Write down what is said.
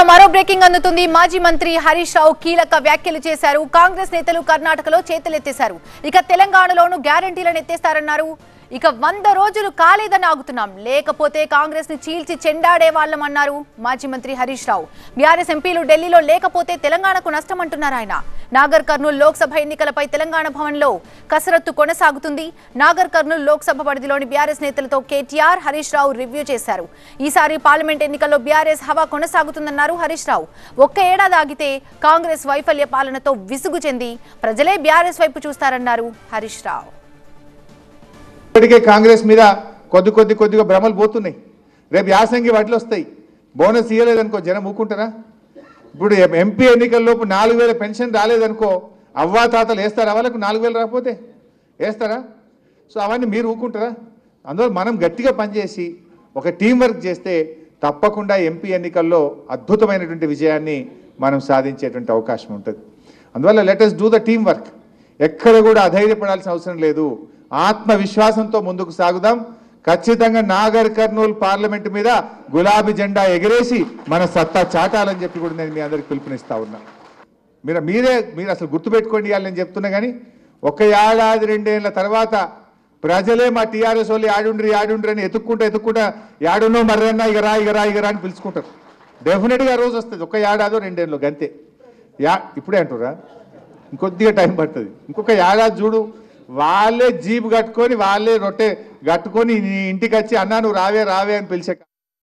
మరో బ్రేకింగ్ అందుతుంది. మాజీ మంత్రి హరీష్ రావు కీలక వ్యాఖ్యలు చేశారు. కాంగ్రెస్ నేతలు కర్ణాటకలో చేతులెత్తేశారు. ఇక తెలంగాణలోనూ గ్యారంటీలను ఎత్తేస్తారన్నారు. ఇక 100 రోజులు కాలేదని ఆగుతున్నాం, లేకపోతే కాంగ్రెస్ ని చీల్చి చెండాడే వాళ్ళమన్నారు మాజీ మంత్రి హరీష్ రావు. బీఆర్ఎస్ ఎంపీలు ఢిల్లీలో లేకపోతే తెలంగాణకు నష్టమంటున్నారు ఆయన. నాగర్ కర్నూలు లోక్సభ ఎన్నికలపై తెలంగాణ భవన్లో కసరత్తు కొనసాగుతుంది. నాగర్ కర్నూలు లోక్సభ పరిధిలోని బీఆర్ఎస్ నేతలతో కేటీఆర్, హరీష్ రావు రివ్యూ చేశారు. ఈసారి పార్లమెంట్ ఎన్నికల్లో బీఆర్ఎస్ హవా కొనసాగుతుందన్నారు హరీష్ రావు. ఒక్క ఏడాది ఆగితే కాంగ్రెస్ వైఫల్య పాలనతో విసుగు చెంది ప్రజలే బీఆర్ఎస్ వైపు చూస్తారన్నారు హరీష్ రావు. ఇప్పటికే కాంగ్రెస్ మీద కొద్దిగా భ్రమలు పోతున్నాయి. రేపు యాసంగి వాటిలో వస్తాయి. బోనస్ ఇవ్వలేదనుకో జనం ఊకుంటారా? ఇప్పుడు ఎంపీ ఎన్నికల్లోపు 4000 పెన్షన్ రాలేదనుకో అవ్వాతాతలు వేస్తారా? వాళ్ళకు 4000 రాకపోతే వేస్తారా? సో అవన్నీ మీరు ఊకుంటారా? అందువల్ల మనం గట్టిగా పనిచేసి ఒక టీం వర్క్ చేస్తే తప్పకుండా ఎంపీ ఎన్నికల్లో అద్భుతమైనటువంటి విజయాన్ని మనం సాధించేటువంటి అవకాశం ఉంటుంది. అందువల్ల let us do the team work. ఎక్కడ కూడా అధైర్యపడాల్సిన అవసరం లేదు. ఆత్మవిశ్వాసంతో ముందుకు సాగుదాం. ఖచ్చితంగా నాగర్ కర్నూలు పార్లమెంట్ మీద గులాబీ జెండా ఎగరేసి మన సత్తా చాటాలని చెప్పి కూడా నేను మీ అందరికి పిలుపునిస్తా ఉన్నా. మీరు అసలు గుర్తుపెట్టుకోండి ఇవ్వాలి నేను చెప్తున్నా. కానీ ఒక ఏడాది 2 ఏళ్ల తర్వాత ప్రజలే మా టీఆర్ఎస్ వాళ్ళు యాడుండ్రి అని ఎత్తుక్కుంటా యాడున్నో మర్రన్నా ఇగరా అని పిలుచుకుంటారు. డెఫినెట్గా రోజు వస్తుంది. ఒక ఏడాదో 2 ఏళ్ళు గంతే. ఇప్పుడే అంటురా, ఇంకొద్దిగా టైం పడుతుంది. ఇంకొక ఏడాది చూడు, వాళ్ళే జీపు కట్టుకొని వాళ్ళే రొట్టె కట్టుకొని ఇంటికి వచ్చి అన్నా నువ్వు రావే అని పిలిచే